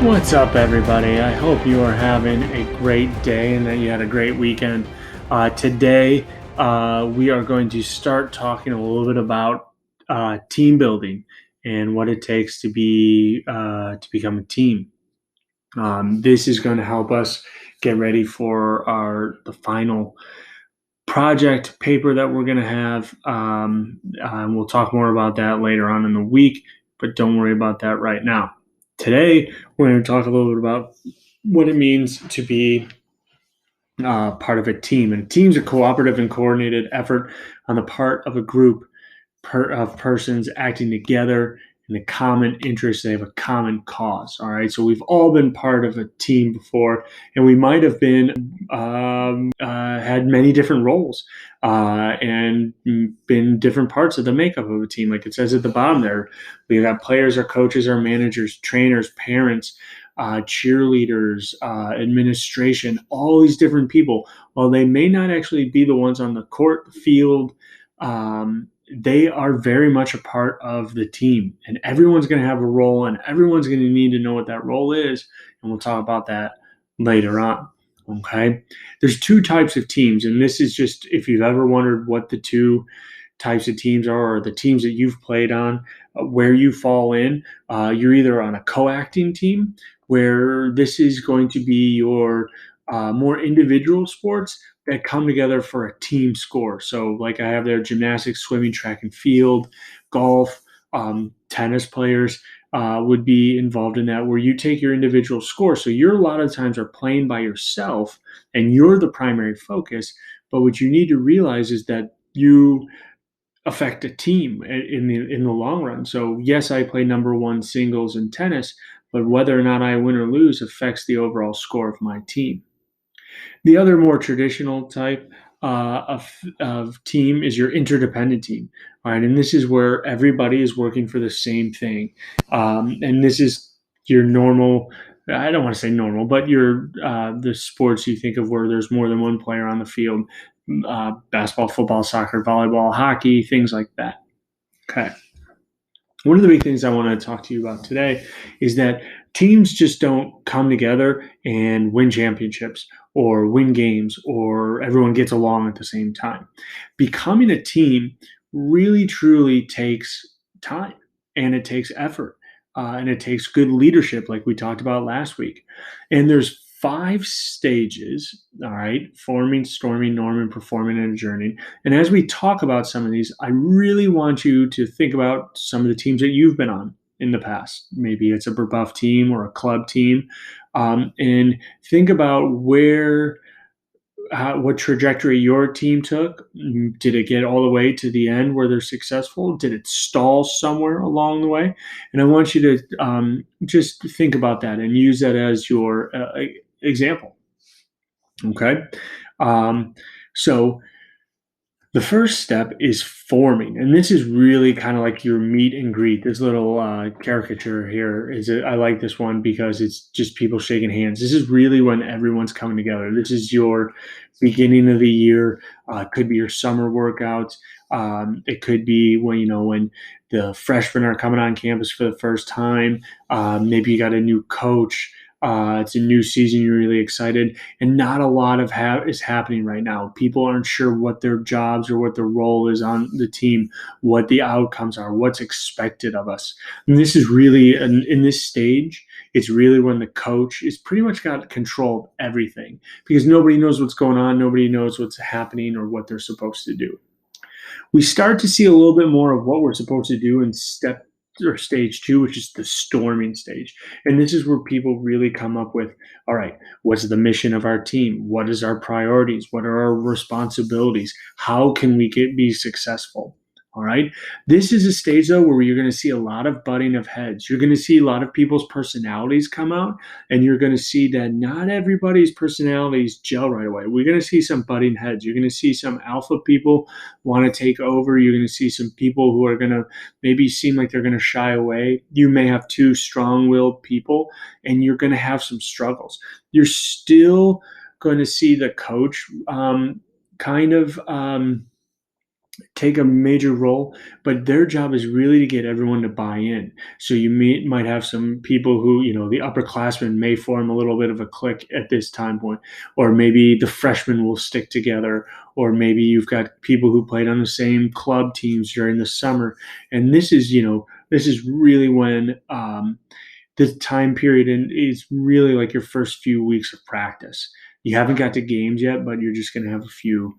What's up, everybody? I hope you are having a great day and that you had a great weekend. Today, we are going to start talking a little bit about team building and what it takes to become a team. This is going to help us get ready for the final project paper that we're going to have. We'll talk more about that later on in the week, but don't worry about that right now. Today, we're going to talk a little bit about what it means to be part of a team. And a team's a cooperative and coordinated effort on the part of a group of persons acting together in a common interest. They have a common cause. All right. So we've all been part of a team before, and we might have been had many different roles and been different parts of the makeup of a team. Like it says at the bottom there, we've got players, our coaches, our managers, trainers, parents, cheerleaders, administration, all these different people. While they may not actually be the ones on the court, the field, they are very much a part of the team, and everyone's going to have a role, and everyone's going to need to know what that role is. And we'll talk about that later on. Okay. There's two types of teams. And this is just, if you've ever wondered what the two types of teams are, or the teams that you've played on, where you fall in, you're either on a co-acting team where this is going to be your more individual sports that come together for a team score. So like I have there, gymnastics, swimming, track and field, golf, tennis players would be involved in that, where you take your individual score. So you're a lot of times are playing by yourself and you're the primary focus. But what you need to realize is that you affect a team in the long run. So yes, I play number one singles in tennis, but whether or not I win or lose affects the overall score of my team. The other more traditional type of team is your interdependent team, right? And this is where everybody is working for the same thing. And this is your normal, I don't want to say normal, but your the sports you think of where there's more than one player on the field, basketball, football, soccer, volleyball, hockey, things like that. Okay. One of the big things I want to talk to you about today is that teams just don't come together and win championships or win games or everyone gets along at the same time. Becoming a team really truly takes time, and it takes effort, and it takes good leadership like we talked about last week. And there's 5 stages, all right: forming, storming, norming, performing, and adjourning. And as we talk about some of these, I really want you to think about some of the teams that you've been on in the past. Maybe it's a buff team or a club team, and think about what trajectory your team took. Did it get all the way to the end where they're successful? Did it stall somewhere along the way? And I want you to just think about that and use that as your example. Okay. So the first step is forming, and this is really kind of like your meet and greet. This little caricature here I like this one because it's just people shaking hands. This is really when everyone's coming together. This is your beginning of the year. It could be your summer workouts. It could be when the freshmen are coming on campus for the first time. Maybe you got a new coach. It's a new season. You're really excited, and not a lot of is happening right now. People aren't sure what their jobs or what their role is on the team, what the outcomes are, what's expected of us. And this is really, in this stage, it's really when the coach is pretty much got control of everything, because nobody knows what's going on. Nobody knows what's happening or what they're supposed to do. We start to see a little bit more of what we're supposed to do in stage 2, which is the storming stage. And this is where people really come up with, all right, what's the mission of our team? What is our priorities? What are our responsibilities? How can we be successful? All right. This is a stage, though, where you're going to see a lot of butting of heads. You're going to see a lot of people's personalities come out, and you're going to see that not everybody's personalities gel right away. We're going to see some butting heads. You're going to see some alpha people want to take over. You're going to see some people who are going to maybe seem like they're going to shy away. You may have 2 strong-willed people, and you're going to have some struggles. You're still going to see the coach kind of take a major role, but their job is really to get everyone to buy in. So you might have some people who, the upperclassmen may form a little bit of a clique at this time point, or maybe the freshmen will stick together, or maybe you've got people who played on the same club teams during the summer. And this is really when the time period and is really like your first few weeks of practice. You haven't got to games yet, but you're just going to have a few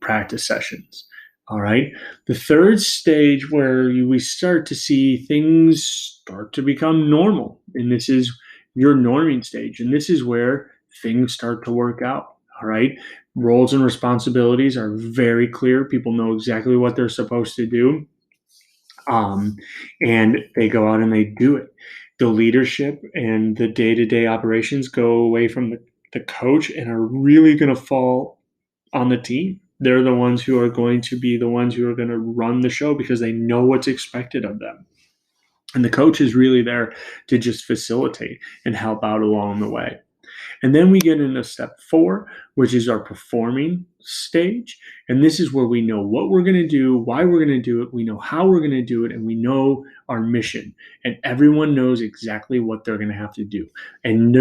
practice sessions. All right. The third stage where we start to see things start to become normal, and this is your norming stage, and this is where things start to work out. All right. Roles and responsibilities are very clear. People know exactly what they're supposed to do, um, and they go out and they do it. The leadership and the day-to-day operations go away from the coach and are really going to fall on the team. They're the ones who are going to be the ones who are going to run the show because they know what's expected of them. And the coach is really there to just facilitate and help out along the way. And then we get into step 4, which is our performing stage. And this is where we know what we're going to do, why we're going to do it, we know how we're going to do it, and we know our mission. And everyone knows exactly what they're going to have to do. And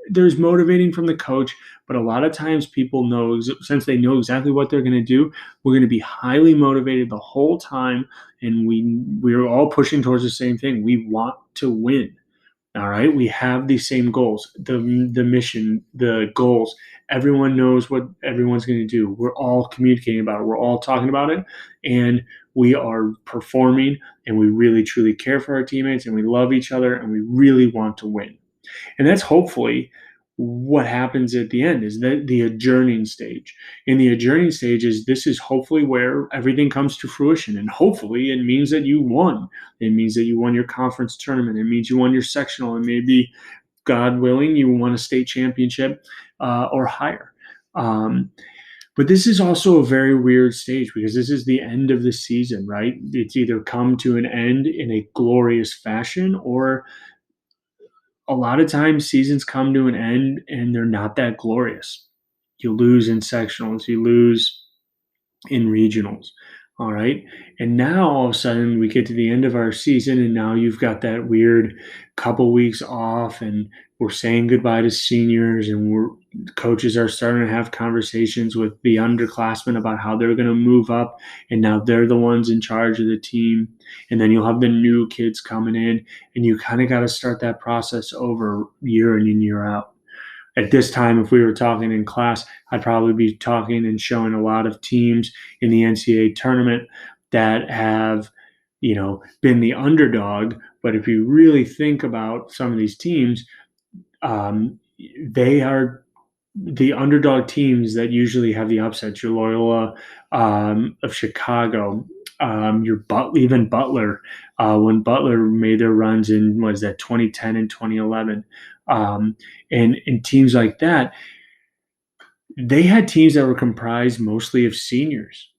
there's motivating from the coach, but a lot of times people know, since they know exactly what they're going to do, we're going to be highly motivated the whole time, and we're all pushing towards the same thing. We want to win. All right, we have the same goals, the mission, the goals. Everyone knows what everyone's going to do. We're all communicating about it. We're all talking about it, and we are performing, and we really truly care for our teammates, and we love each other, and we really want to win. And that's hopefully what happens at the end, is that the adjourning stage. In the adjourning stage this is hopefully where everything comes to fruition. And hopefully it means that you won. It means that you won your conference tournament. It means you won your sectional, and maybe, God willing, you won a state championship or higher. But this is also a very weird stage because this is the end of the season, right? It's either come to an end in a glorious fashion, or a lot of times seasons come to an end and they're not that glorious. You lose in sectionals, you lose in regionals. All right. And now all of a sudden we get to the end of our season, and now you've got that weird couple weeks off, and we're saying goodbye to seniors, and coaches are starting to have conversations with the underclassmen about how they're going to move up, and now they're the ones in charge of the team. And then you'll have the new kids coming in, and you kind of got to start that process over year in and year out. At this time, if we were talking in class, I'd probably be talking and showing a lot of teams in the NCAA tournament that have, been the underdog. But if you really think about some of these teams, they are the underdog teams that usually have the upsets. Your Loyola of Chicago, even Butler, when Butler made their runs in, was that 2010 and 2011, and teams like that, they had teams that were comprised mostly of seniors.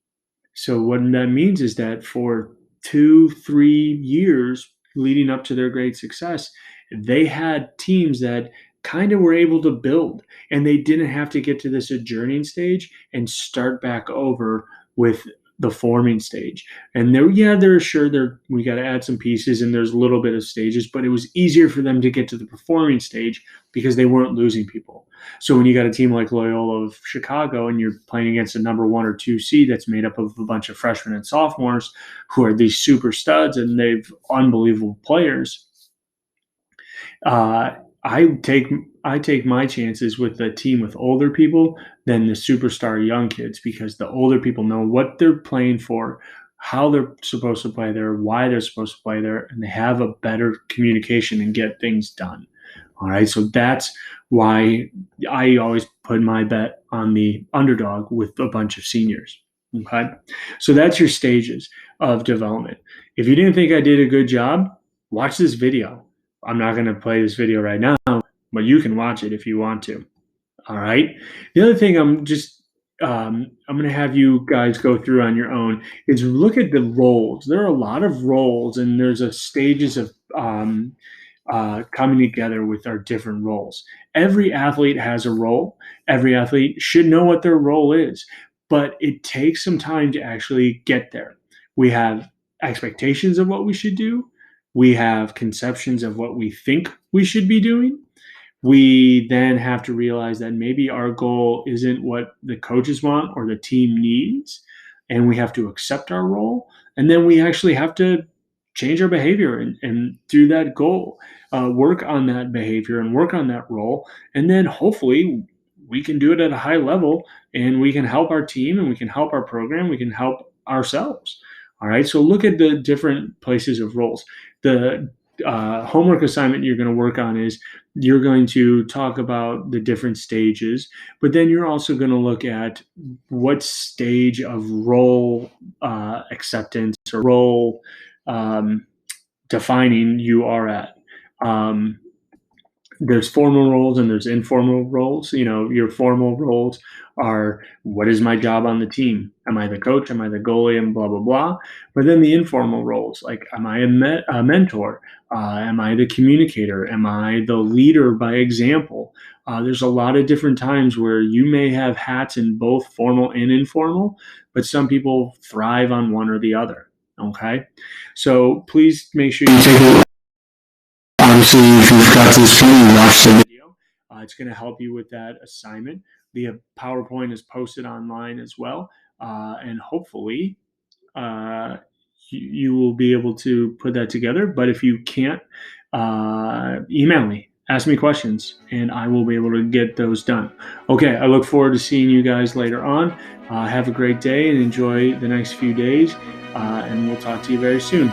So what that means is that for 2-3 years leading up to their great success, they had teams that kind of were able to build, and they didn't have to get to this adjourning stage and start back over with the forming stage. And they're sure we got to add some pieces, and there's a little bit of stages, but it was easier for them to get to the performing stage because they weren't losing people. So when you got a team like Loyola of Chicago and you're playing against a number 1 or 2 seed that's made up of a bunch of freshmen and sophomores who are these super studs and they've unbelievable players, I take my chances with a team with older people than the superstar young kids, because the older people know what they're playing for, how they're supposed to play there, why they're supposed to play there, and they have a better communication and get things done. All right, so that's why I always put my bet on the underdog with a bunch of seniors. Okay, so that's your stages of development. If you didn't think I did a good job, watch this video. I'm not going to play this video right now, but you can watch it if you want to. All right. The other thing I'm going to have you guys go through on your own is look at the roles. There are a lot of roles, and there's a stages of coming together with our different roles. Every athlete has a role. Every athlete should know what their role is. but it takes some time to actually get there. We have expectations of what we should do. We have conceptions of what we think we should be doing. We then have to realize that maybe our goal isn't what the coaches want or the team needs, and we have to accept our role. And then we actually have to change our behavior and through that goal, work on that behavior and work on that role. And then hopefully we can do it at a high level and we can help our team and we can help our program, we can help ourselves. All right. So look at the different places of roles. The homework assignment you're going to work on is you're going to talk about the different stages, but then you're also going to look at what stage of role acceptance or role defining you are at. Um, there's formal roles and there's informal roles. Your formal roles are, what is my job on the team? Am I the coach? Am I the goalie? And blah, blah, blah. But then the informal roles, like, am I a mentor? Am I the communicator? Am I the leader by example? There's a lot of different times where you may have hats in both formal and informal, but some people thrive on one or the other. Okay. So please make sure you take a obviously, if you've got this film, you watch the video. It's going to help you with that assignment. The PowerPoint is posted online as well, and hopefully you will be able to put that together. But if you can't, email me, ask me questions, and I will be able to get those done. Okay, I look forward to seeing you guys later on. Have a great day and enjoy the next few days, and we'll talk to you very soon.